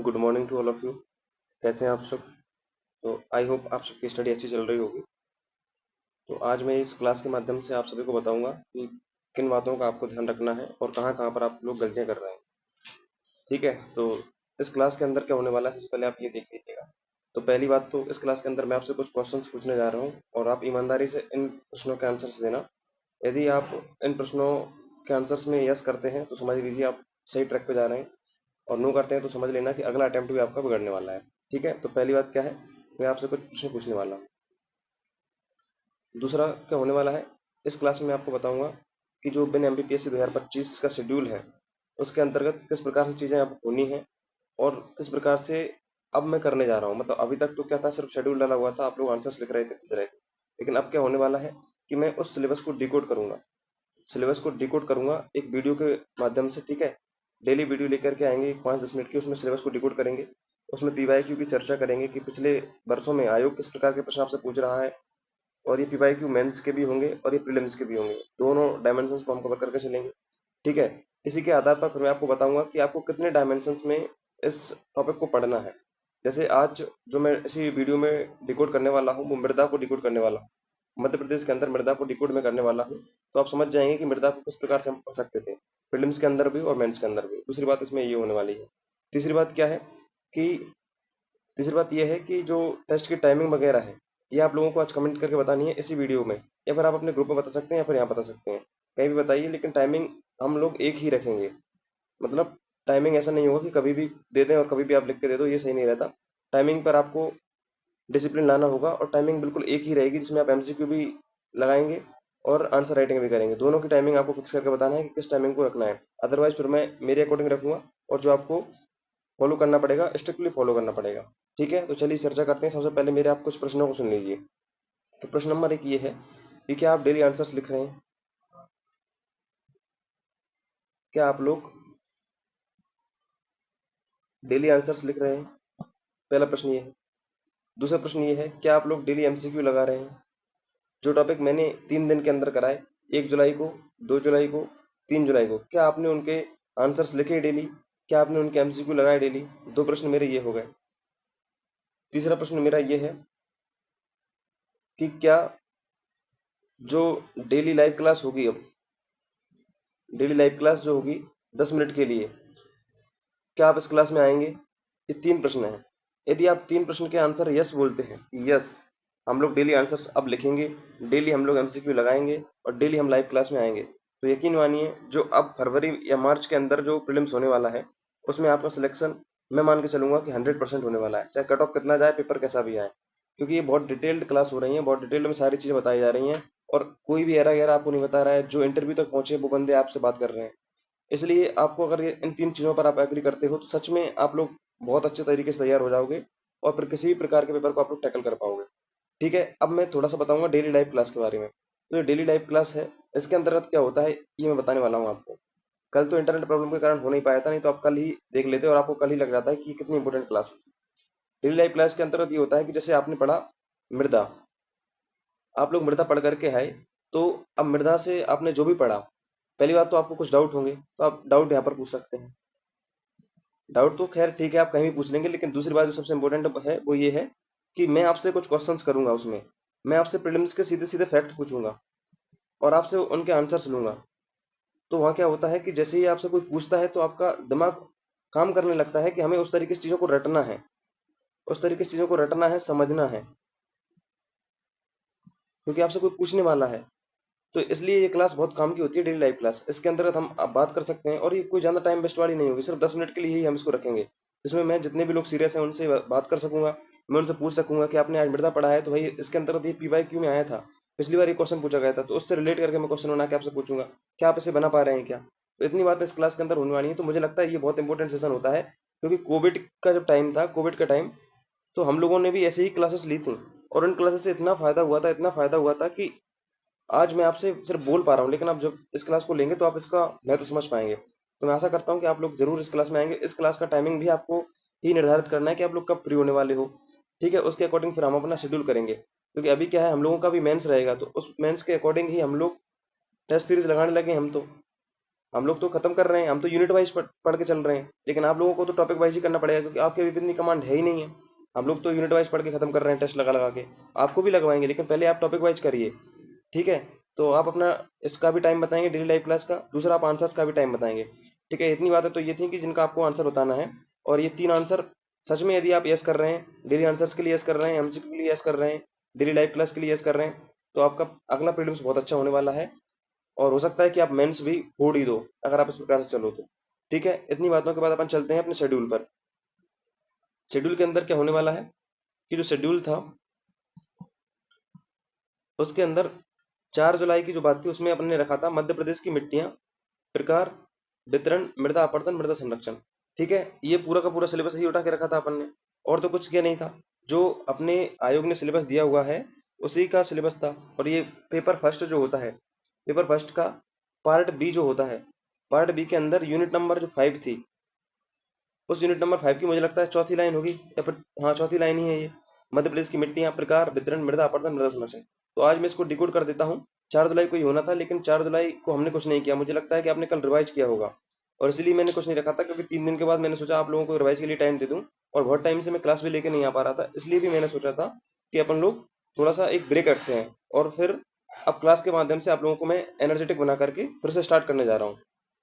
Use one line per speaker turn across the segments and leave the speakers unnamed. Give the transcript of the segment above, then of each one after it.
Good morning to all of you. कैसे हैं आप सब? तो आई होप आप सबकी स्टडी अच्छी चल रही होगी। तो आज मैं इस क्लास के माध्यम से आप सभी को बताऊंगा कि किन बातों का आपको ध्यान रखना है और कहाँ कहाँ पर आप लोग गलतियां कर रहे हैं। ठीक है, तो इस क्लास के अंदर क्या होने वाला है, सबसे पहले आप ये देख लीजिएगा। तो पहली बात, तो इस क्लास के अंदर मैं आपसे कुछ क्वेश्चंस पूछने जा रहा हूँ और आप ईमानदारी से इन प्रश्नों के आंसर्स देना। यदि आप इन प्रश्नों के आंसर्स में यस करते हैं तो समझ लीजिए आप सही ट्रैक पे जा रहे हैं, और नो करते हैं तो समझ लेना कि अगला अटेम्प्ट भी आपका बिगड़ने वाला है। ठीक है, तो पहली बात क्या है, मैं आपसे कुछ प्रश्न पूछने वाला हूँ। दूसरा क्या होने वाला है, इस क्लास में मैं आपको बताऊंगा कि जो बिन एमपीपीएससी 2025 का शेड्यूल है उसके अंतर्गत किस प्रकार से चीज़ें अब होनी है और किस प्रकार से अब मैं करने जा रहा हूँ। मतलब अभी तक तो क्या था, सिर्फ शेड्यूल डाला हुआ था, आप लोग आंसर्स लिख रहे थे, लिख रहे थे। लेकिन अब क्या होने वाला है कि मैं उस सिलेबस को डिकोड करूंगा। सिलेबस को डिकोड करूंगा एक वीडियो के माध्यम से। ठीक है, डेली वीडियो लेकर के आएंगे 5-10 मिनट की, उसमें सिलेबस को डिकोड करेंगे। उसमें पीवाईक्यू की चर्चा करेंगे कि पिछले वर्षों में आयोग किस प्रकार के प्रश्न आपसे पूछ रहा है, और ये पीवाईक्यू मेंस के भी होंगे और ये प्रीलिम्स के भी होंगे, दोनों डायमेंशंस को हम कवर करके चलेंगे। ठीक है, इसी के आधार पर फिर मैं आपको बताऊंगा कि आपको कितने डायमेंशंस में इस टॉपिक को पढ़ना है। जैसे आज जो मैं इसी वीडियो में डिकोड करने वाला हूँ वो मृदा को डिकोड करने वाला हूँ। मध्य प्रदेश के अंदर मृदा को डिकोड में करने वाला हूँ। तो आप समझ जाएंगे कि मृदा को किस प्रकार से हम पढ़ सकते थे, प्रीलिम्स के अंदर भी और मेंस के अंदर भी। दूसरी बात इसमें ये होने वाली है। तीसरी बात क्या है कि तीसरी बात ये है कि जो टेस्ट की टाइमिंग वगैरह है, ये आप लोगों को आज कमेंट करके बतानी है इसी वीडियो में, या फिर आप अपने ग्रुप में बता सकते हैं या फिर यहाँ बता सकते हैं, कहीं भी बताइए। लेकिन टाइमिंग हम लोग एक ही रखेंगे। मतलब टाइमिंग ऐसा नहीं होगा कि कभी भी दे दें और कभी भी आप लिख के दे दो, ये सही नहीं रहता। टाइमिंग पर आपको डिसिप्लिन लाना होगा और टाइमिंग बिल्कुल एक ही रहेगी जिसमें आप एमसीक्यू भी लगाएंगे और आंसर राइटिंग भी करेंगे। दोनों की टाइमिंग आपको फिक्स करके बताना है कि किस टाइमिंग को रखना है। अदरवाइज फिर मैं मेरे अकॉर्डिंग रखूंगा और जो आपको फॉलो करना पड़ेगा, स्ट्रिक्टली फॉलो करना पड़ेगा। ठीक है, तो चलिए चर्चा करते हैं। सबसे पहले मेरे आप कुछ प्रश्नों को सुन लीजिए। तो प्रश्न नंबर 1 ये है कि क्या आप डेली आंसर्स लिख रहे हैं? क्या आप लोग डेली आंसर्स लिख रहे हैं? पहला प्रश्न ये है। दूसरा प्रश्न ये है, क्या आप लोग डेली एमसीक्यू लगा रहे हैं? जो टॉपिक मैंने 3 दिन के अंदर कराए, 1 जुलाई को, 2 जुलाई को, 3 जुलाई को, क्या आपने उनके आंसर्स लिखे डेली? क्या आपने उनके एमसीक्यू लगाए डेली? दो प्रश्न मेरे ये हो गए। तीसरा प्रश्न मेरा ये है कि क्या जो डेली लाइव क्लास होगी, अब डेली लाइव क्लास जो होगी 10 मिनट के लिए, क्या आप इस क्लास में आएंगे? ये 3 प्रश्न हैं। यदि आप 3 प्रश्न के आंसर यस बोलते हैं, यस हम लोग डेली आंसर्स अब लिखेंगे, डेली हम लोग एमसीक्यू लगाएंगे और डेली हम लाइव क्लास में आएंगे, तो यकीन मानिए जो अब फरवरी या मार्च के अंदर जो प्रीलिम्स होने वाला है उसमें आपका सिलेक्शन मैं मान के चलूंगा कि 100% होने वाला है, चाहे कट ऑफ कितना जाए, पेपर कैसा भी आए। क्योंकि ये बहुत डिटेल्ड क्लास हो रही है, बहुत डिटेल्ड में सारी चीजें बताई जा रही हैं, और कोई भी एरा गैरा आपको नहीं बता रहा है। जो इंटरव्यू तक पहुंचे वो बंदे आपसे बात कर रहे हैं। इसलिए आपको अगर ये इन 3 चीज़ों पर आप एग्री करते हो तो सच में आप लोग बहुत अच्छे तरीके से तैयार हो जाओगे और फिर किसी भी प्रकार के पेपर को आप लोग टैकल कर पाओगे। ठीक है, अब मैं थोड़ा सा बताऊंगा डेली लाइव क्लास के बारे में। तो ये डेली लाइव क्लास है, इसके अंतर्गत क्या होता है ये मैं बताने वाला हूँ आपको। कल तो इंटरनेट प्रॉब्लम के कारण हो नहीं पाया था, नहीं तो आप कल ही देख लेते और आपको कल ही लग जाता है कि कितनी इंपॉर्टेंट क्लास होती है। डेली लाइव क्लास के अंतर्गत ये होता है कि जैसे आपने पढ़ा मृदा, आप लोग मृदा पढ़ करके आए, तो अब मृदा से आपने जो भी पढ़ा, पहली बात तो आपको कुछ डाउट होंगे, तो आप डाउट यहाँ पर पूछ सकते हैं। डाउट तो खैर ठीक है, आप कहीं भी पूछ लेंगे, लेकिन दूसरी बात जो सबसे इम्पोर्टेंट है वो ये है कि मैं आपसे कुछ क्वेश्चंस करूंगा, उसमें मैं आपसे प्रीलिम्स के सीधे सीधे फैक्ट पूछूंगा और आपसे उनके आंसर्स लूंगा। तो वहाँ क्या होता है कि जैसे ही आपसे कोई पूछता है तो आपका दिमाग काम करने लगता है कि हमें उस तरीके से चीज़ों को रटना है, उस तरीके से चीज़ों को रटना है, समझना है, क्योंकि आपसे कोई पूछने वाला है। तो इसलिए ये क्लास बहुत काम की होती है, डेली लाइव क्लास। इसके अंतर्गत हम अब बात कर सकते हैं और ये कोई ज़्यादा टाइम वेस्ट वाली नहीं होगी, सिर्फ 10 मिनट के लिए ही हम इसको रखेंगे। इसमें मैं जितने भी लोग सीरियस हैं उनसे बात कर सकूंगा, मैं उनसे पूछ सकूंगा कि आपने आज मृदा पढ़ा है, तो भाई इसके अंतर्गत ये पीवाईक्यू में आया था, पिछली बार ये क्वेश्चन पूछा गया था, तो उससे रिलेट करके मैं क्वेश्चन बना के आपसे पूछूंगा, क्या आप इसे बना पा रहे हैं क्या? तो इतनी बात इस क्लास के अंदर होने वाली है। तो मुझे लगता है ये बहुत इंपॉर्टेंट सेशन होता है, क्योंकि कोविड का जब टाइम था, कोविड का टाइम, तो हम लोगों ने भी ऐसे ही क्लासेस ली थी और उन क्लासेस से इतना फायदा हुआ था, इतना फायदा हुआ था कि आज मैं आपसे सिर्फ बोल पा रहा हूँ, लेकिन आप जब इस क्लास को लेंगे तो आप इसका महत्व समझ पाएंगे। तो मैं आशा करता हूँ कि आप लोग जरूर इस क्लास में आएंगे। इस क्लास का टाइमिंग भी आपको ही निर्धारित करना है कि आप लोग कब फ्री होने वाले हो। ठीक है, उसके अकॉर्डिंग फिर हम अपना शेड्यूल करेंगे, क्योंकि अभी क्या है, हम लोगों का भी मेंस रहेगा, तो उस मेंस के अकॉर्डिंग ही हम लोग टेस्ट सीरीज लगाने लगे हम तो। हम लोग तो खत्म कर रहे हैं, हम तो यूनिट वाइज पढ़ के चल रहे हैं, लेकिन आप लोगों को तो टॉपिक वाइज ही करना पड़ेगा, क्योंकि आपके अभी इतनी कमांड है ही नहीं है। हम लोग तो यूनिट वाइज पढ़ के खत्म कर रहे हैं टेस्ट लगा लगा के। आपको भी लगवाएंगे, लेकिन पहले आप टॉपिक वाइज करिए, ठीक है। तो आप अपना इसका भी टाइम बताएंगे डेली लाइफ क्लास का, दूसरा आप आंसर्स का भी टाइम बताएंगे, ठीक है। इतनी बातें तो ये थी कि जिनका आपको आंसर बताना है, और ये 3 आंसर सच में यदि आप यस कर रहे हैं, डेली आंसर्स के लिए यस कर रहे हैं, एमसीक्यू के लिए यस कर रहे हैं, डेली लाइफ क्लास के लिए यस कर रहे हैं, तो आपका अगला प्रीलिम्स बहुत अच्छा होने वाला है। और हो सकता है कि आप मेंस भी फोड़ ही दो, अगर आप इस प्रकार से चलो तो, ठीक है। इतनी बातों के बाद अपन चलते हैं अपने शेड्यूल पर। शेड्यूल के अंदर क्या होने वाला है कि जो शेड्यूल था उसके अंदर 4 जुलाई की जो बात थी उसमें अपन ने रखा था मध्य प्रदेश की मिट्टियां, प्रकार, वितरण, मृदा अपरदन, मृदा संरक्षण, ठीक है। ये पूरा का पूरा सिलेबस ही उठा के रखा था अपन ने, और तो कुछ किया नहीं था। जो अपने आयोग ने सिलेबस दिया हुआ है उसी का सिलेबस था। और ये पेपर फर्स्ट जो होता है, पेपर फर्स्ट का पार्ट बी जो होता है, पार्ट बी के अंदर यूनिट नंबर जो 5 थी, उस यूनिट नंबर 5 की मुझे लगता है चौथी लाइन होगी, या फिर हाँ चौथी लाइन ही है ये। मध्य प्रदेश की मिट्टियां, प्रकार, वितरण, मृदा अपरदन, मृदा संरक्षण। तो आज मैं इसको डिकोड कर देता हूँ। 4 जुलाई को ही होना था, लेकिन 4 जुलाई को हमने कुछ नहीं किया, मुझे लगता है कि आपने कल रिवाइज किया होगा, और इसलिए मैंने कुछ नहीं रखा था, क्योंकि 3 दिन के बाद मैंने सोचा आप लोगों को रिवाइज के लिए टाइम दे दूं, और बहुत टाइम से मैं क्लास भी लेके नहीं आ पा रहा था, इसलिए भी मैंने सोचा था कि अपन लोग थोड़ा सा एक ब्रेक रखते हैं, और फिर अब क्लास के माध्यम से आप लोगों को मैं एनर्जेटिक बना करके फिर से स्टार्ट करने जा रहा हूँ।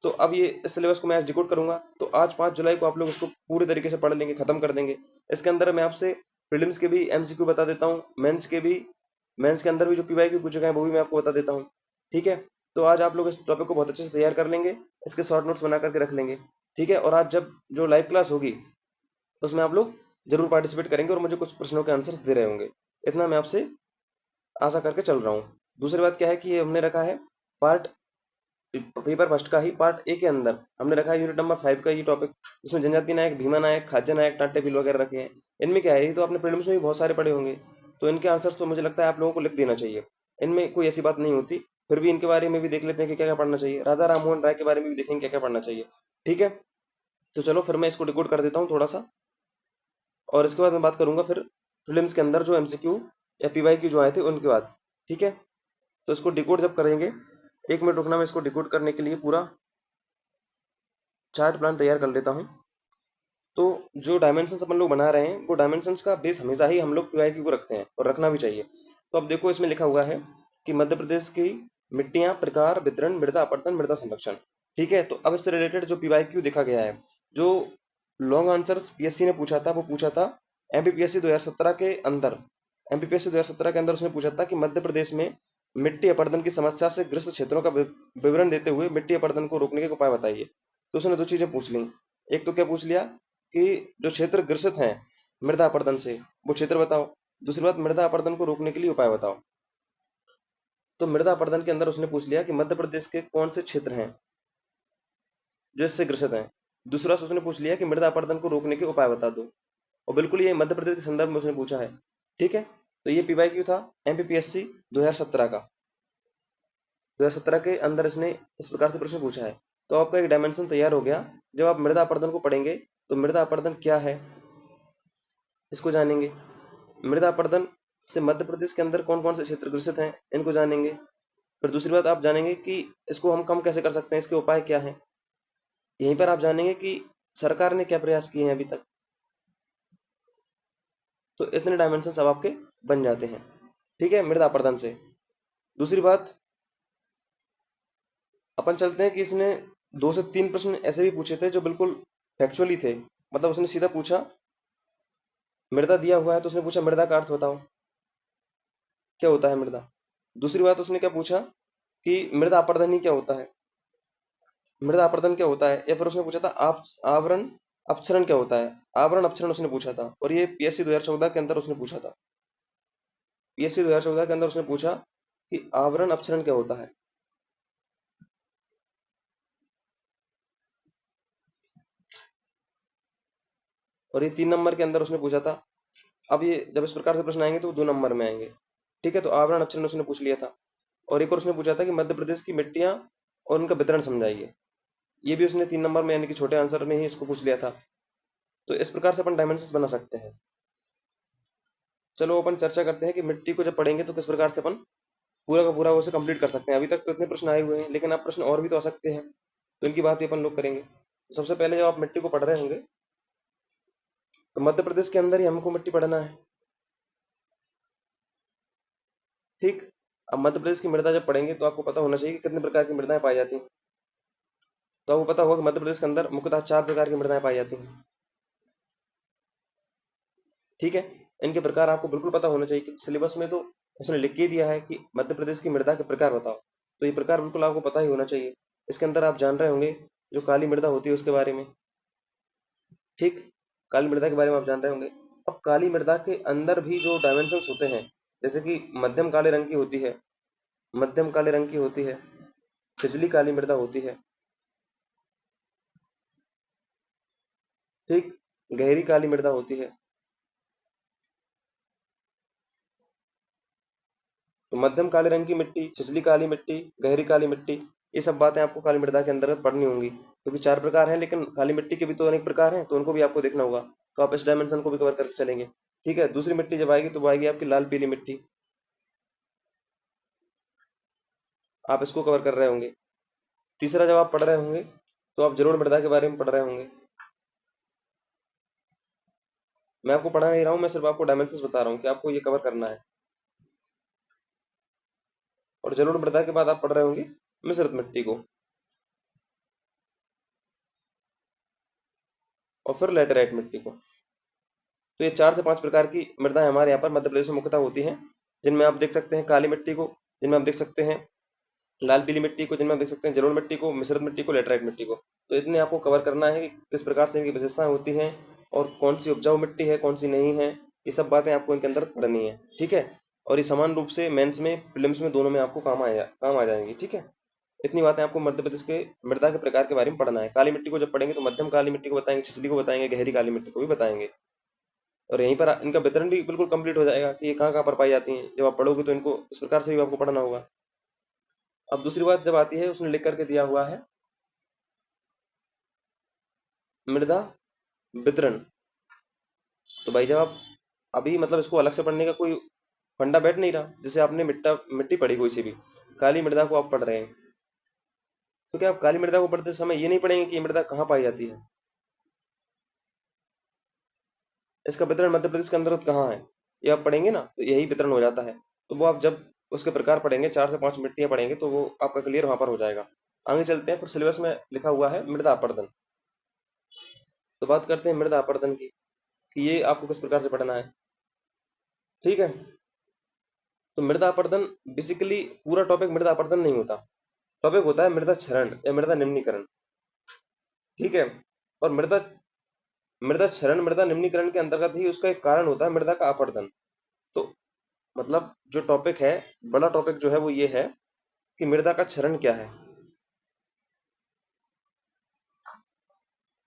तो अब ये इस सिलेबस को मैं आज डिकोड करूंगा, तो आज 5 जुलाई को आप लोग इसको पूरे तरीके से पढ़ लेंगे, खत्म कर देंगे। इसके अंदर मैं आपसे प्रीलिम्स के भी एमसीक्यू बता देता हूँ, मेंस के भी, मेंस के अंदर भी जो पीवाईक्यू पूछे गए हैं वो भी मैं आपको बता देता हूँ, ठीक है। तो आज आप लोग इस टॉपिक को बहुत अच्छे से तैयार कर लेंगे, इसके शॉर्ट नोट्स बना करके रख लेंगे, ठीक है। और आज जब जो लाइव क्लास होगी उसमें आप लोग जरूर पार्टिसिपेट करेंगे, और मुझे कुछ प्रश्नों के आंसर दे रहे होंगे, इतना मैं आपसे आशा करके चल रहा हूँ। दूसरी बात क्या है कि ये हमने रखा है पार्ट, पेपर फर्स्ट का ही पार्ट ए के अंदर हमने रखा है यूनिट नंबर 5 का ये टॉपिक, जिसमें जनजाति नायक, भीमा नायक, खाद्य नायक, टाट्य भील वगैरह रखे हैं। इनमें क्या है, ये तो आपने प्रीलिम्स में भी बहुत सारे पढ़े होंगे, तो इनके आंसर्स तो मुझे लगता है आप लोगों को लिख देना चाहिए, इनमें कोई ऐसी बात नहीं होती। फिर भी इनके बारे में भी देख लेते हैं कि क्या क्या पढ़ना चाहिए, राजा राममोहन राय के बारे में भी देखेंगे क्या क्या पढ़ना चाहिए, ठीक है। तो चलो फिर मैं इसको डिकोड कर देता हूँ थोड़ा सा, और इसके बाद मैं बात करूंगा फिर प्रीलिम्स के अंदर जो एमसीक्यू या पीवाईक्यू जो आए थे उनके बाद, ठीक है। तो इसको डिकोड जब करेंगे, 1 मिनट रुकना, मैं इसको डिकोड करने के लिए पूरा चार्ट प्लान तैयार कर लेता हूँ। तो जो डायमेंशंस अपन लोग बना रहे हैं वो डायमेंशंस का बेस हमेशा ही हम लोग पीवाईक्यू को रखते हैं, और रखना भी चाहिए। तो अब देखो इसमें लिखा हुआ है कि मध्य प्रदेश की मिट्टियां, प्रकार, वितरण, मृदा अपरदन, मृदा संरक्षण, ठीक है। तो अब इससे रिलेटेड जो पीवाईक्यू देखा गया है, जो लॉन्ग आंसर्स पीएससी ने पूछा था वो पूछा था एमपीपीएससी 2017 के अंदर, एमपीपीएससी 2017 के अंदर उसने पूछा था कि मध्य प्रदेश में मिट्टी अपरदन की समस्या से ग्रस्त क्षेत्रों का विवरण देते हुए मिट्टी अपरदन को रोकने के उपाय बताइए। तो उसने दो चीजें पूछ ली, एक तो क्या पूछ लिया कि जो क्षेत्र ग्रसित हैं मृदा अपरदन से, वो क्षेत्र बताओ। दूसरी बात, मृदा अपरदन को रोकने के लिए उपाय बताओ। तो मृदा अपरदन के अंदर उसने पूछ लिया कि मध्य प्रदेश के कौन से क्षेत्र हैं जो इससे ग्रसित हैं। दूसरा से उसने पूछ लिया कि मृदा अपरदन को रोकने के उपाय बता दो, और बिल्कुल ये मध्य प्रदेश के संदर्भ में उसने पूछा है, ठीक है। तो ये पीवाईक्यू था एमपीपीएससी 2017 का, 2017 के अंदर इसने इस प्रकार से प्रश्न पूछा है। तो आपका एक डायमेंशन तैयार हो गया। जब आप मृदा अपरदन को पढ़ेंगे तो मृदा अपरदन क्या है इसको जानेंगे, मृदा अपरदन से मध्य प्रदेश के अंदर कौन कौन से क्षेत्र ग्रसित हैं इनको जानेंगे। फिर दूसरी बात आप जानेंगे कि इसको हम कम कैसे कर सकते हैं, इसके उपाय क्या हैं। यहीं पर आप जानेंगे कि सरकार ने क्या प्रयास किए हैं अभी तक। तो इतने डायमेंशन अब आपके बन जाते हैं, ठीक है, मृदा अपरदन से। दूसरी बात, अपन चलते हैं कि इसने 2 से 3 प्रश्न ऐसे भी पूछे थे जो बिल्कुल फैक्चुअली थे। मतलब उसने सीधा पूछा, मृदा दिया हुआ है तो उसने पूछा मृदा का अर्थ बताओ, क्या होता है मृदा। दूसरी बात उसने क्या पूछा कि मृदा अपरदन ही क्या होता है, मृदा अपरदन क्या होता है। या फिर उसने पूछा था आप आवरण अपक्षरण क्या होता है, आवरण अपक्षरण उसने पूछा था, और ये पीएससी 2014 के अंदर उसने पूछा था। पीएससी 2014 के अंदर उसने पूछा कि आवरण अपक्षरण क्या होता है। और ये 3 नंबर के अंदर उसने पूछा था। अब ये जब इस प्रकार से प्रश्न आएंगे तो 2 नंबर में आएंगे, ठीक है। तो आवरण अपक्षरण उसने पूछ लिया था। और एक और उसने पूछा था कि मध्य प्रदेश की मिट्टियां और उनका वितरण समझाइए, ये भी उसने 3 नंबर में यानी कि छोटे आंसर में ही इसको पूछ लिया था। तो इस प्रकार से अपन डायमेंशन बना सकते हैं। चलो अपन चर्चा करते हैं कि मिट्टी को जब पढ़ेंगे तो किस प्रकार से अपन पूरा का पूरा उसे कंप्लीट कर सकते हैं। अभी तक तो इतने प्रश्न आए हुए हैं, लेकिन अब प्रश्न और भी तो आ सकते हैं। तो इनकी बात भी अपन लोग करेंगे। सबसे पहले जब आप मिट्टी को पढ़ रहे होंगे तो मध्य प्रदेश के अंदर ही हमको मिट्टी पढ़ना है। ठीक। अब मध्य प्रदेश की मृदा जब पढ़ेंगे तो आपको पता होना चाहिए कि कितने प्रकार की मृदाएं पाई जाती हैं। तो आपको पता होगा कि मध्य प्रदेश के अंदर मुख्यतः 4 प्रकार की मृदाएं पाई जाती हैं। ठीक है। इनके प्रकार आपको बिल्कुल पता होना चाहिए कि सिलेबस में तो उसने लिख के ही दिया है कि मध्य प्रदेश की मृदा के प्रकार बताओ, तो ये प्रकार बिल्कुल आपको पता ही होना चाहिए। इसके अंदर आप जान रहे होंगे जो काली मृदा होती है उसके बारे में। ठीक। काली मृदा के बारे में आप जान रहे होंगे। अब काली मृदा के अंदर भी जो डायमेंशंस होते हैं, जैसे कि मध्यम काले रंग की होती है, मध्यम काले रंग की होती है, छिछली काली मृदा होती है। ठीक। गहरी काली मृदा होती है। तो मध्यम काले रंग की मिट्टी, छिछली काली मिट्टी, गहरी काली मिट्टी, ये सब बातें आपको काली मृदा के अंतर्गत पढ़नी होंगी, क्योंकि 4 प्रकार हैं, लेकिन काली मिट्टी के भी तो अनेक प्रकार हैं, तो उनको भी आपको देखना होगा। तो आप इस डायमेंशन को भी कवर करके चलेंगे। ठीक है। दूसरी मिट्टी जब आएगी तो वो आएगी आपकी लाल पीली मिट्टी, आप इसको कवर कर रहे होंगे। तीसरा जब आप पढ़ रहे होंगे तो आप जलोढ़ मृदा के बारे में पढ़ रहे होंगे। मैं आपको पढ़ा नहीं रहा हूँ, मैं सिर्फ आपको डायमेंशन बता रहा हूँ कि आपको ये कवर करना है। और जलोढ़ मृदा के बाद आप पढ़ रहे होंगे मिश्रित मिट्टी को, और फिर लैटेराइट मिट्टी को। तो ये 4 से 5 प्रकार की मृदाएं हमारे यहाँ पर मध्य प्रदेश में मुख्यतः होती हैं, जिनमें आप देख सकते हैं काली मिट्टी को, जिनमें आप देख सकते हैं लाल पीली मिट्टी को, जिनमें आप देख सकते हैं जलोढ़ मिट्टी को, मिश्रित मिट्टी को, लेटराइट मिट्टी को। तो इतने आपको कवर करना है कि किस प्रकार से इनकी विशेषताएं होती हैं और कौन सी उपजाऊ मिट्टी है, कौन सी नहीं है, ये सब बातें आपको इनके अंदर पढ़नी है। ठीक है। और ये समान रूप से मेंस में, प्रीलिम्स में, दोनों में आपको काम आ जाएंगी। ठीक है। इतनी बातें आपको मध्य प्रदेश के मृदा के प्रकार के बारे में पढ़ना है। काली मिट्टी को जब पढ़ेंगे तो मध्यम काली मिट्टी को बताएंगे, छिछली को बताएंगे, गहरी काली मिट्टी को भी बताएंगे। और यहीं पर इनका वितरण भी बिल्कुल कंप्लीट हो जाएगा कि ये कहाँ कहाँ पर पाई जाती हैं। जब आप पढ़ोगे तो इनको इस प्रकार से भी आपको पढ़ना होगा। अब दूसरी बात जब आती है, उसने लिख करके दिया हुआ है मृदा वितरण। तो भाई जब आप अभी मतलब इसको अलग से पढ़ने का कोई फंडा बैठ नहीं रहा, जैसे आपने मिट्टी पढ़ी कोई सी भी, काली मृदा को आप पढ़ रहे हैं, तो क्या आप काली मृदा को पढ़ते समय ये नहीं पढ़ेंगे कि ये मृदा कहाँ पाई जाती है, इसका वितरण मध्य प्रदेश के अंतर्गत कहाँ है, ये आप पढ़ेंगे ना, तो यही वितरण हो जाता है। तो वो आप जब उसके प्रकार पढ़ेंगे, 4 से 5 मिट्टियां पढ़ेंगे, तो वो आपका क्लियर वहां पर हो जाएगा। आगे चलते हैं। फिर सिलेबस में लिखा हुआ है मृदा अपर्दन। तो बात करते हैं मृदा अपर्दन की, कि ये आपको किस प्रकार से पढ़ना है। ठीक है। तो मृदा अपर्दन बेसिकली पूरा टॉपिक मृदा अपर्दन नहीं होता, टॉपिक होता है मृदा क्षरण या मृदा निम्नीकरण। ठीक है। और मृदा मृदा क्षरण, मृदा निम्नीकरण के अंतर्गत ही उसका एक कारण होता है मृदा का अपर्दन। तो मतलब जो टॉपिक है, बड़ा टॉपिक जो है वो ये है कि मृदा का क्षरण क्या है।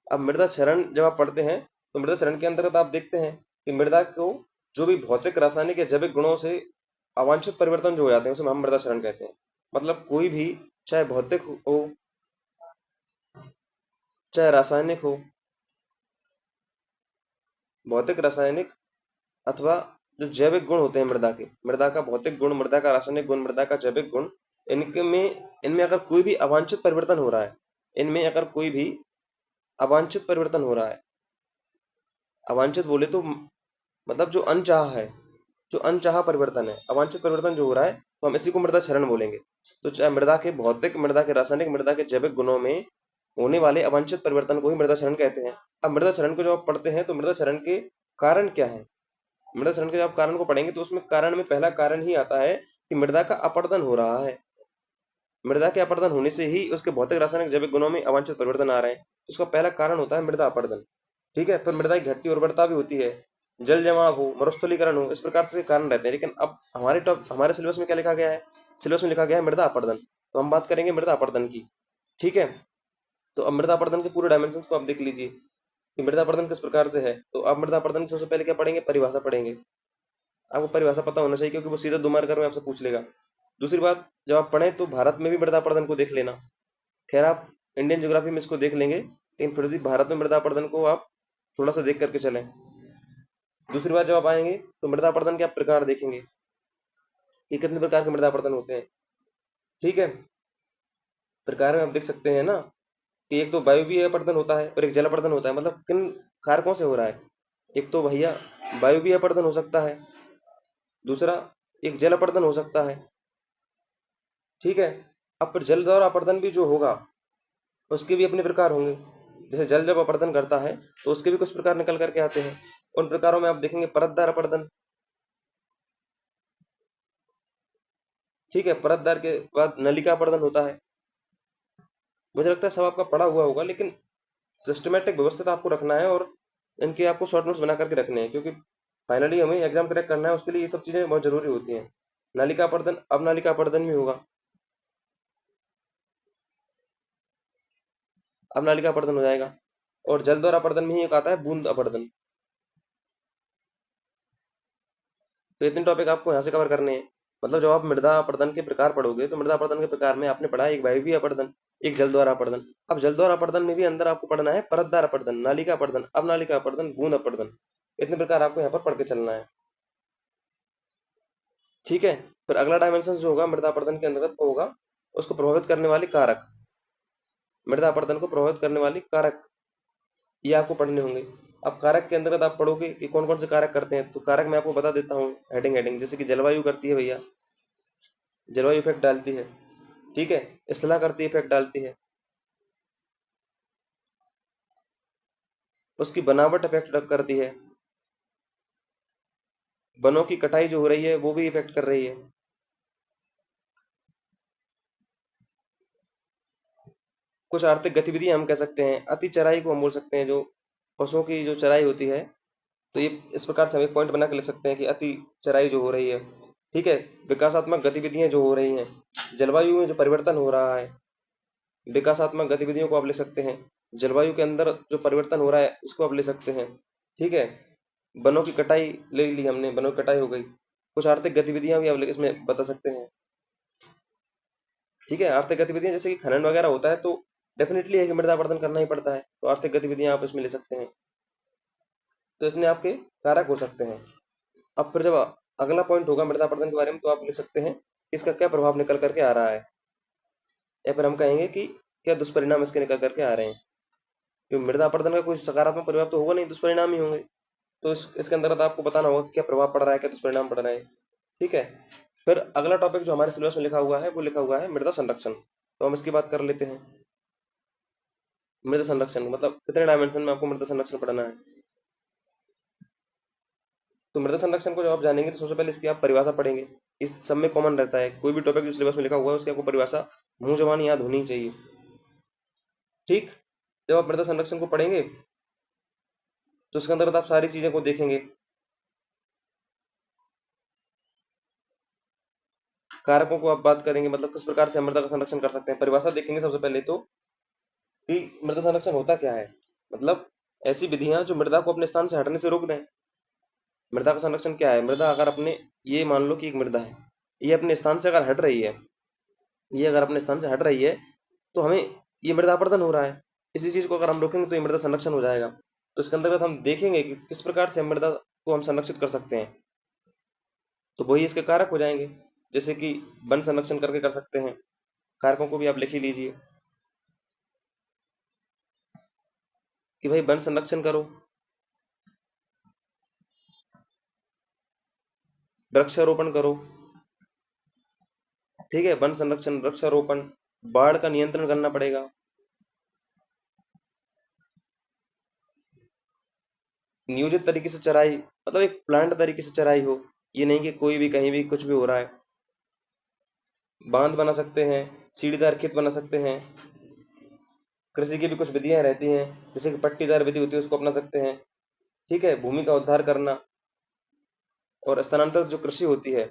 अब मृदा क्षरण जब आप पढ़ते हैं तो मृदा क्षरण के अंतर्गत आप देखते हैं कि मृदा को जो भी भौतिक, रासायनिक या जैविक गुणों से अवांछित परिवर्तन जो हो जाते हैं उसे हम मृदा क्षरण कहते हैं। मतलब कोई भी, चाहे भौतिक हो, चाहे रासायनिक हो, भौतिक, रासायनिक, अथवा जो जैविक गुण होते हैं मृदा के, मृदा का भौतिक गुण, मृदा का रासायनिक गुण, मृदा का जैविक गुण, इनके में इनमें अगर कोई भी अवांछित परिवर्तन हो रहा है, इनमें अगर कोई भी अवांछित परिवर्तन हो रहा है, अवांछित बोले तो मतलब जो अनचाहा है, जो अनचाहा परिवर्तन है, अवांछित परिवर्तन जो हो रहा है, तो हम इसी को मृदा क्षरण बोलेंगे। तो चाहे मृदा के भौतिक, मृदा के रासायनिक, मृदा के जैविक गुणों में होने वाले अवांछित परिवर्तन को ही मृदा क्षरण कहते हैं। अब मृदा क्षरण को जब आप पढ़ते हैं तो मृदा क्षरण के कारण क्या है, मृदा क्षरण के जब आप कारण को पढ़ेंगे तो उसमें कारण में पहला कारण ही आता है कि मृदा का अपरदन हो रहा है। मृदा के अपरदन होने से ही उसके भौतिक, रासायनिक, जैविक गुणों में अवांछित परिवर्तन आ रहे हैं। उसका पहला कारण होता है मृदा अपरदन। ठीक है। फिर मृदा की घटती उर्वरता भी होती है, जल जमाव हो, मरुस्थलीकरण हो, इस प्रकार से कारण रहते हैं। लेकिन अब हमारे सिलेबस में क्या लिखा गया है, सिलेबस में लिखा गया है मृदा अपरदन। तो हम बात करेंगे मृदा अपरदन की। ठीक है। तो अब मृदा अपरदन के पूरे डायमेंशन को आप देख लीजिए कि मृदा अपरदन किस प्रकार से है। तो आप मृदा अपरदन की सबसे पहले क्या पढ़ेंगे, परिभाषा पढ़ेंगे। आपको परिभाषा पता होना चाहिए, क्योंकि वो सीधा 2 मार्कर में आपसे पूछ लेगा। दूसरी बात, जब आप पढ़ें तो भारत में भी मृदा अपरदन को देख लेना। खैर आप इंडियन ज्योग्राफी में इसको देख लेंगे, लेकिन फिर भी भारत में मृदा अपरदन को आप थोड़ा सा देख करके चलें। दूसरी बात, जब आप आएंगे तो मृदा अपरदन के आप प्रकार देखेंगे कि कितने प्रकार के मृदा अपरदन होते हैं। ठीक है। प्रकार में आप देख सकते हैं ना कि एक तो वायुवीय अपरदन होता है और एक जल अपरदन होता है, मतलब किन कारकों से हो रहा है। एक तो भैया वायुवीय अपरदन हो सकता है, दूसरा एक जल अपरदन हो सकता है। ठीक है। अब फिर जल द्वारा अपरदन भी जो होगा उसके भी अपने प्रकार होंगे। जैसे जल जब अपरदन करता है तो उसके भी कुछ प्रकार निकल करके आते हैं। उन प्रकारों में आप देखेंगे परतदार अपरदन। ठीक है, परतदार के बाद नलिका अपरदन होता है। मुझे लगता है सब आपका पढ़ा हुआ होगा, लेकिन सिस्टमेटिक व्यवस्थित आपको रखना है और इनके आपको शॉर्ट नोट्स बना करके रखने हैं, क्योंकि फाइनली हमें एग्जाम क्रैक करना है, उसके लिए ये सब चीजें बहुत जरूरी होती हैं। नालिका अपर्दन, अब नालिका अपर्दन भी होगा। अब नालिका अपर्दन हो जाएगा। और जल द्वारा अपर्दन में ही एक आता है बूंद अपर्दन। तो इतने टॉपिक आपको यहाँ से कवर करने हैं। मतलब जब आप मृदा अपर्दन के प्रकार पढ़ोगे तो मृदा अपर्दन के प्रकार में आपने पढ़ा एक वायवीय अपर्दन, एक जल द्वारा अपर्दन। अब जल द्वारा अपर्दन में भी अंदर आपको पढ़ना है परतदार अपर्दन, नालिका अपर्दन, अब नालिका अपर्दन, बूंद अपर्दन। इतने प्रकार आपको यहाँ पर पढ़ के चलना है। ठीक है। फिर अगला डायमेंशन जो होगा मृदा अपर्दन के अंतर्गत वो होगा उसको प्रभावित करने वाली कारक। मृदा अपरदन को प्रभावित करने वाली कारक ये आपको पढ़ने होंगे। अब कारक के अंतर्गत आप पढ़ोगे कि कौन कौन से कारक करते हैं, तो कारक मैं आपको बता देता हूँ हेडिंग हेडिंग। जैसे कि जलवायु करती है भैया, जलवायु इफेक्ट डालती है। ठीक है। स्थला करती है, इफेक्ट डालती है। उसकी बनावट इफेक्ट करती है। वनों की कटाई जो हो रही है वो भी इफेक्ट कर रही है। कुछ आर्थिक गतिविधियां हम कह सकते हैं, अति चराई को हम बोल सकते हैं, जो पशुओं की जो चराई होती है। तो ये इस प्रकार से हम एक पॉइंट बना के लिख सकते हैं कि अति चराई जो हो रही है। ठीक है। विकासात्मक गतिविधियां जो हो रही हैं, जलवायु में जो परिवर्तन हो रहा है, विकासात्मक गतिविधियों को आप लिख सकते हैं। जलवायु के अंदर जो परिवर्तन हो रहा है इसको आप ले सकते हैं। ठीक है। वनों की कटाई ले ली हमने, वनों की कटाई हो गई। कुछ आर्थिक गतिविधियां भी आप इसमें बता सकते हैं। ठीक है। आर्थिक गतिविधियां जैसे कि खनन वगैरह होता है तो डेफिनेटली है कि मृदा अपरदन करना ही पड़ता है, तो आर्थिक गतिविधियां आप इसमें ले सकते हैं। तो इसमें आपके कारक हो सकते हैं। अब फिर जब अगला पॉइंट होगा मृदा अपरदन के बारे में तो आप लिख सकते हैं इसका क्या प्रभाव निकल करके आ रहा है, या फिर हम कहेंगे कि क्या दुष्परिणाम इसके निकल करके आ रहे हैं। क्योंकि मृदा अपरदन का कोई सकारात्मक प्रभाव तो होगा नहीं, दुष्परिणाम ही होंगे। तो इसके अंतर्गत आपको बताना होगा कि क्या प्रभाव पड़ रहा है, क्या दुष्परिणाम पड़ रहे हैं। ठीक है। फिर अगला टॉपिक जो हमारे सिलेबस में लिखा हुआ है वो लिखा हुआ है मृदा संरक्षण। तो हम इसकी बात कर लेते हैं। मृदा संरक्षण मतलब कितने डायमेंशन में आपको मृदा संरक्षण पढ़ना है। तो मृदा संरक्षण को जब आप जानेंगे तो सबसे पहले इसकी आप परिभाषा पढ़ेंगे। इस सब में कॉमन रहता है, कोई भी टॉपिक जो सिलेबस में लिखा हुआ है उसकी आपको परिभाषा मुंह जबानी याद होनी चाहिए। ठीक। जब आप मृदा संरक्षण को पढ़ेंगे तो इसके अंतर्गत आप सारी चीजें को देखेंगे। कारकों को आप बात करेंगे, मतलब किस प्रकार से हम मृदा का संरक्षण कर सकते हैं। परिभाषा देखेंगे सबसे पहले तो कि मृदा संरक्षण होता क्या है। मतलब ऐसी विधियां जो मृदा को अपने स्थान से हटने से रोक दें। मृदा का संरक्षण क्या है, मृदा अगर अपने, ये मान लो कि एक मृदा है, ये अपने स्थान से अगर हट रही है, ये अगर अपने स्थान से हट रही है तो हमें ये मृदा अपरदन हो रहा है। इसी चीज को अगर हम रोकेंगे तो ये मृदा संरक्षण हो जाएगा। तो इसके अंतर्गत हम देखेंगे कि किस प्रकार से हम मृदा को हम संरक्षित कर सकते हैं। तो वही इसके कारक हो जाएंगे। जैसे कि वन संरक्षण करके कर सकते हैं। कारकों को भी आप लिख ही लीजिए कि भाई वन संरक्षण करो, वृक्षारोपण करो। ठीक है। वन संरक्षण, वृक्षारोपण, बाढ़ का नियंत्रण करना पड़ेगा। नियोजित तरीके से चराई, मतलब एक प्लांट तरीके से चराई हो, ये नहीं कि कोई भी कहीं भी कुछ भी हो रहा है। बांध बना सकते हैं, सीढ़ीदार खेत बना सकते हैं। कृषि की भी कुछ विधियां रहती हैं, जैसे कि पट्टीदार विधि होती है उसको अपना सकते हैं। ठीक है। भूमि का उद्धार करना और स्थानांतरित जो कृषि होती है,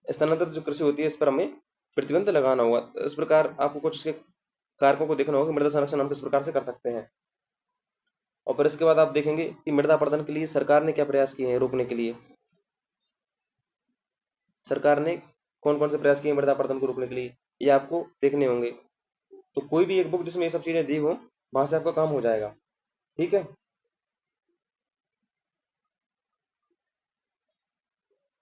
स्थानांतरित जो कृषि होती है इस पर हमें प्रतिबंध लगाना होगा। तो इस प्रकार आपको कुछ इसके कारकों को देखना होगा कि मृदा संरक्षण हम किस प्रकार से कर सकते हैं। और फिर इसके बाद आप देखेंगे कि मृदा अपरदन के लिए सरकार ने क्या प्रयास किए हैं रोकने के लिए। सरकार ने कौन कौन से प्रयास किए हैं मृदा अपरदन को रोकने के लिए, ये आपको देखने होंगे। तो कोई भी एक बुक जिसमें ये सब चीजें दी हो वहां से आपका काम हो जाएगा। ठीक है।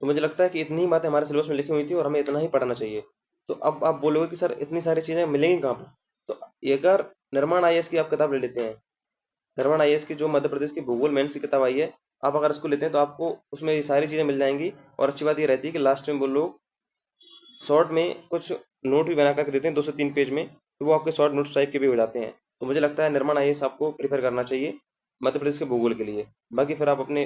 तो मुझे लगता है कि इतनी ही बातें हमारे सिलेबस में लिखी हुई थी और हमें इतना ही पढ़ना चाहिए। तो अब आप बोलोगे कि सर इतनी सारी चीजें मिलेंगी कहाँ पर? तो अगर निर्माण आईएएस की आप किताब ले लेते हैं, निर्माण आईएएस की जो मध्य प्रदेश की भूगोल मेंस की किताब आई है, आप अगर इसको लेते हैं तो आपको उसमें ये सारी चीजें मिल जाएंगी। और अच्छी बात ये रहती है कि लास्ट में वो लोग शॉर्ट में कुछ नोट भी बना करके देते हैं 2 से 3 पेज में, तो वो आपके शॉर्ट नोट्स टाइप के भी हो जाते हैं। तो मुझे लगता है निर्माण आईएएस आपको प्रीफर करना चाहिए मध्य प्रदेश के भूगोल के लिए। बाकी फिर आप अपने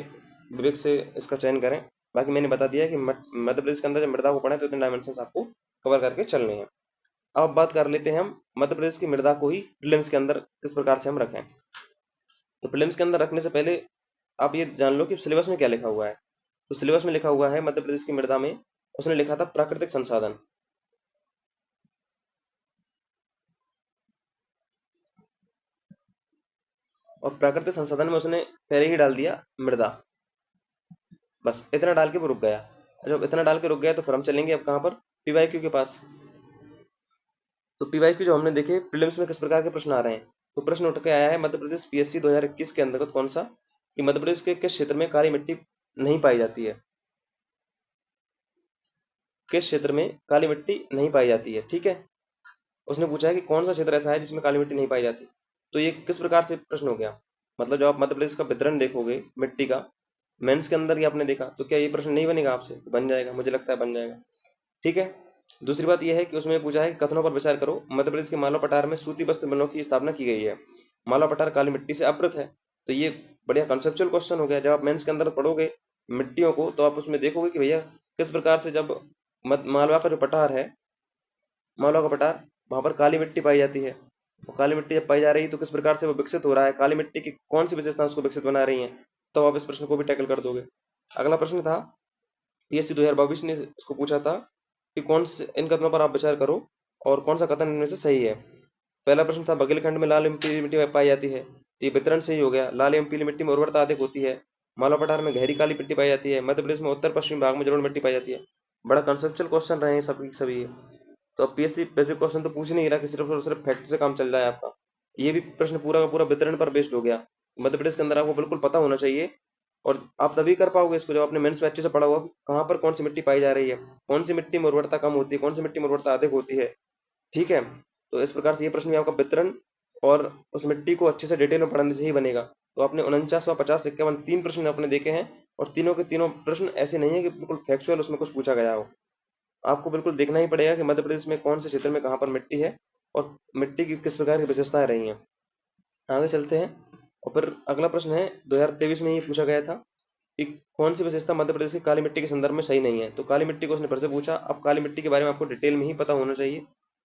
विवेक से इसका चयन करें। बाकी मैंने बता दिया है कि मध्य प्रदेश के अंदर जब मृदा को पढ़ें तो इतने डायमेंशन आपको कवर करके चलने हैं। अब बात कर लेते हैं हम मध्य प्रदेश की मृदा को ही प्रीलिम्स के अंदर किस प्रकार से हम रखें। तो प्रीलिम्स के अंदर रखने से पहले आप ये जान लो कि सिलेबस में क्या लिखा हुआ है। तो सिलेबस में लिखा हुआ है मध्य प्रदेश की मृदा में, उसने लिखा था प्राकृतिक संसाधन। और प्राकृतिक संसाधन में उसने पहले ही डाल दिया मृदा। बस इतना डाल के वो रुक गया। जब इतना डाल के रुक गया तो फिर हम चलेंगे अब कहाँ पर, पीवाईक्यू के पास। तो पीवाईक्यू जो हमने देखे प्रीलिम्स में किस प्रकार के प्रश्न आ रहे हैं। तो प्रश्न उठ के आया है मध्य प्रदेश पीएससी 2021 के अंतर्गत कौन सा, कि मध्य प्रदेश के किस क्षेत्र में काली मिट्टी नहीं पाई जाती है, किस क्षेत्र में काली मिट्टी नहीं पाई जाती है। ठीक है, उसने पूछा है कि कौन सा क्षेत्र ऐसा है जिसमें काली मिट्टी नहीं पाई जाती। तो ये किस प्रकार से प्रश्न हो गया, मतलब जब आप मध्य प्रदेश का वितरण देखोगे मिट्टी का मेंस के अंदर ही आपने देखा, तो क्या ये प्रश्न नहीं बनेगा आपसे? तो बन जाएगा, मुझे लगता है बन जाएगा। ठीक है। दूसरी बात यह है कि उसमें पूछा है कि कथनों पर विचार करो, मध्य प्रदेश के मालवा पठार में सूती वस्त्र मिलों की स्थापना की गई है, मालवा पठार काली मिट्टी से आवृत है। तो ये बढ़िया कंसेप्चुअल क्वेश्चन हो गया। जब आप मेंस के अंदर पढ़ोगे मिट्टियों को तो आप उसमें देखोगे कि भैया किस प्रकार से जब मालवा का जो पठार है, मालवा का पठार, वहां पर काली मिट्टी पाई जाती है। और काली मिट्टी जब पाई जा रही है तो किस प्रकार से वो विकसित हो रहा है, काली मिट्टी की कौन सी विशेषता उसको विकसित बना रही है। तो आप इस प्रश्न को भी टैकल कर दोगे। अगला प्रश्न था पीएससी 2022 ने इसको पूछा था कि कौन से इन कथनों पर आप विचार करो और कौन सा कथन इनमें से सही है। पहला प्रश्न था बघेलखंड में लाल एवं पीली मिट्टी पाई जाती है, तो ये वितरण सही हो गया। लाल एवं पीली मिट्टी में उर्वरता अधिक होती है। मालवा पठार में गहरी काली मिट्टी पाई जाती है। मध्य प्रदेश में उत्तर पश्चिमी भाग में जलोढ़ मिट्टी पाई जाती है। बड़ा कंसेप्चुअल क्वेश्चन रहे हैं सभी सभी। तो अब पीएससी बेसिक क्वेश्चन तो पूछ ही नहीं रहा कि सिर्फ और सिर्फ फैक्ट से काम चल रहा है आपका। ये भी प्रश्न पूरा का पूरा वितरण पर बेस्ड हो गया। मध्य प्रदेश के अंदर आपको बिल्कुल पता होना चाहिए, और आप तभी कर पाओगे इसको जब आपने मेंस में अच्छे से पढ़ा हुआ कि कहाँ पर कौन सी मिट्टी पाई जा रही है, कौन सी मिट्टी में उर्वरता कम होती है, कौन सी मिट्टी में उर्वरता अधिक होती है। ठीक है। तो इस प्रकार से ये प्रश्न भी आपका वितरण और उस मिट्टी को अच्छे से डिटेल में पढ़ने से ही बनेगा। तो आपने 49, 50, 51 तीन प्रश्न आपने देखे हैं, और तीनों के तीनों प्रश्न ऐसे नहीं है कि बिल्कुल फैक्चुअल उसमें कुछ पूछा गया हो। आपको बिल्कुल देखना ही पड़ेगा कि मध्य प्रदेश में कौन से क्षेत्र में कहाँ पर मिट्टी है और मिट्टी की किस प्रकार की विशेषताएं रही हैं। आगे चलते हैं। और फिर अगला प्रश्न है 2023 में ये पूछा गया था कि कौन सी विशेषता मध्य प्रदेश की काली मिट्टी के संदर्भ में सही नहीं है। तो काली मिट्टी को उसने फिर से पूछा। अब काली मिट्टी के बारे में आपको डिटेल में ही पता होना चाहिए,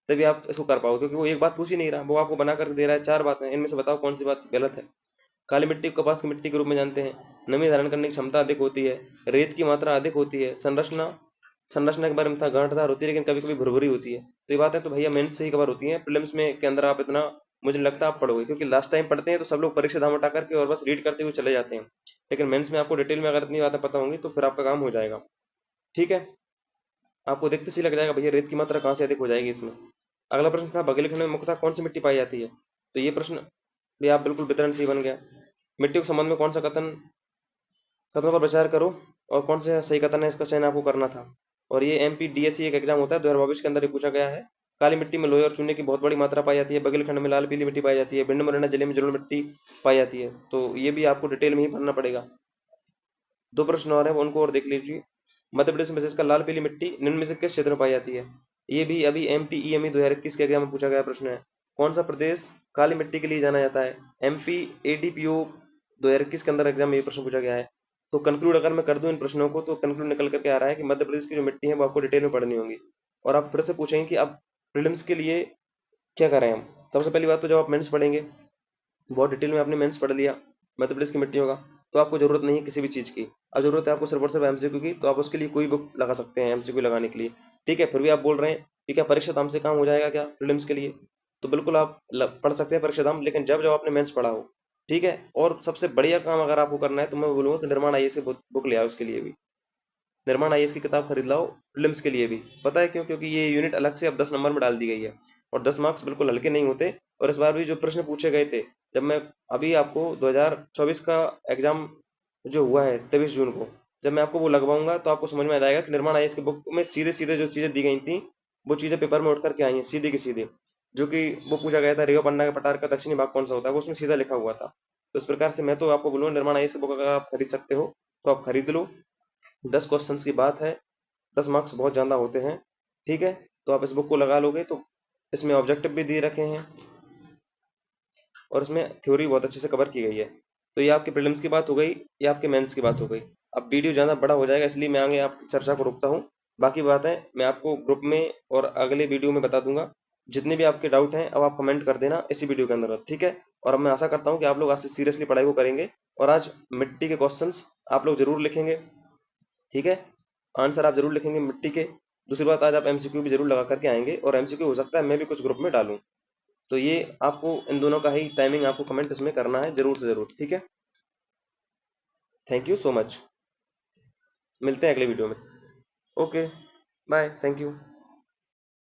तभी आप इसको कर पाओगे, क्योंकि वो एक बात पूछ ही नहीं रहा, वो आपको बना कर दे रहा है 4 बातें, इनमें से बताओ कौन सी बात गलत है। काली मिट्टी को कपास की मिट्टी के रूप में जानते हैं। नमी धारण करने की क्षमता अधिक होती है। रेत की मात्रा अधिक होती है। संरचना संरचना के बारे में था गांठदार होती है लेकिन कभी कभी भुरभुरी होती है। तो ये बातें तो भैया मेंस से ही कवर होती हैं, प्रीलिम्स में के अंदर आप इतना मुझे नहीं लगता आप पढ़ोगे, क्योंकि लास्ट टाइम पढ़ते हैं तो सब लोग परीक्षा धाम उठा करके और बस रीड करते हुए चले जाते हैं। लेकिन मेंस में आपको डिटेल में अगर इतनी बातें पता होंगी तो फिर आपका काम हो जाएगा। ठीक है। आपको देखते से ही लग जाएगा भैया रेत की मात्रा कहाँ से अधिक हो जाएगी इसमें। अगला प्रश्न था बघेलखंड में मुख्यतः कौन सी मिट्टी पाई जाती है। तो ये प्रश्न भी आप बिल्कुल वितरण से ही बन गया। मिट्टी के संबंध में कौन सा कथनों पर विचार करो और कौन सा सही कथन है, इसका चयन आपको करना था। और ये एमपीडीएससी एक एग्जाम होता है 2022 के अंदर ये पूछा गया है। काली मिट्टी में लोहे और चूने की बहुत बड़ी मात्रा पाई जाती है। बघेलखंड में लाल पीली मिट्टी पाई जाती है। भिंड मुरैना जिले में जलोढ़ मिट्टी पाई जाती है। तो ये भी आपको डिटेल में ही पढ़ना पड़ेगा। दो प्रश्न और है, उनको और देख लीजिए। मध्य प्रदेश में विशेषकर लाल पीली मिट्टी निम्न में से किस क्षेत्र में पाई जाती है। ये भी अभी एमपीईएमई 2021 के एग्जाम में पूछा गया प्रश्न है। कौन सा प्रदेश काली मिट्टी के लिए जाना जाता है। एमपी एडीपीओ 2021 के अंदर एग्जाम में ये प्रश्न पूछा गया है। तो कंक्लूड अगर मैं कर दूं इन प्रश्नों को, तो कंक्लूड निकल करके आ रहा है कि मध्य प्रदेश की जो मिट्टी है वो आपको डिटेल में पढ़नी होगी। और आप फिर से पूछेंगे कि अब प्रीलिम्स के लिए क्या करें हम। सबसे पहली बात तो जब आप मेंस पढ़ेंगे, बहुत डिटेल में आपने मेंस पढ़ लिया मध्य प्रदेश की मिट्टियों का, तो आपको जरूरत नहीं है किसी भी चीज की। अब जरूरत है आपको सिर्फ और सिर्फ एमसीक्यू की, तो आप उसके लिए कोई बुक लगा सकते हैं एमसीक्यू लगाने के लिए। ठीक है। फिर भी आप बोल रहे हैं कि क्या परीक्षा धाम से काम हो जाएगा क्या प्रीलिम्स के लिए, तो बिल्कुल आप पढ़ सकते हैं परीक्षा धाम, लेकिन जब जब आपने मेंस पढ़ा हो। ठीक है। और सबसे बढ़िया काम अगर आपको करना है तो मैं बोलूंगा कि निर्माण आईएएस की बुक ले आओ उसके लिए भी। निर्माण आईएएस की किताब खरीद लाओ प्रीलिम्स के लिए भी। पता है क्यों? क्योंकि ये यूनिट अलग से अब 10 नंबर में डाल दी गई है, और 10 मार्क्स बिल्कुल हल्के नहीं होते। और इस बार भी जो प्रश्न पूछे गए थे, जब मैं अभी आपको 2024 का एग्जाम जो हुआ है 23 जून को, जब मैं आपको वो लगवाऊंगा तो आपको समझ में आ जाएगा कि निर्माण आईएएस की बुक में सीधे सीधे जो चीजें दी गई थी वो चीज़ें पेपर में उठ करके आई हैं सीधे की सीधे, जो कि वो पूछा गया था, रेवा पन्ना के पठार का दक्षिणी भाग कौन सा होता है, वो उसमें सीधा लिखा हुआ था। तो इस प्रकार से मैं तो आपको बोलूँगा निर्माण आईएएस बुक अगर आप खरीद सकते हो तो आप खरीद लो। 10 क्वेश्चन की बात है, 10 मार्क्स बहुत ज़्यादा होते हैं। ठीक है, तो आप इस बुक को लगा लोगे तो इसमें ऑब्जेक्टिव भी दे रखे हैं और इसमें थ्योरी बहुत अच्छे से कवर की गई है। तो ये आपके प्रीलिम्स की बात हो गई, ये आपके मेंस की बात हो गई। अब वीडियो ज़्यादा बड़ा हो जाएगा, इसलिए मैं आगे आप चर्चा को रोकता हूँ। बाकी बातें मैं आपको ग्रुप में और अगले वीडियो में बता दूंगा। जितने भी आपके डाउट हैं अब आप कमेंट कर देना इसी वीडियो के अंदर, ठीक है। और अब मैं आशा करता हूँ कि आप लोग आज से सीरियसली पढ़ाई को करेंगे और आज मिट्टी के क्वेश्चंस आप लोग जरूर लिखेंगे, ठीक है। आंसर आप जरूर लिखेंगे मिट्टी के। दूसरी बात, आज आप एमसीक्यू भी जरूर लगा करके आएंगे और एमसीक्यू हो सकता है मैं भी कुछ ग्रुप में डालूं। तो ये आपको इन दोनों का ही टाइमिंग आपको कमेंट इसमें करना है जरूर से जरूर, ठीक है। थैंक यू सो मच, मिलते हैं अगले वीडियो में। Okay, bye, thank you.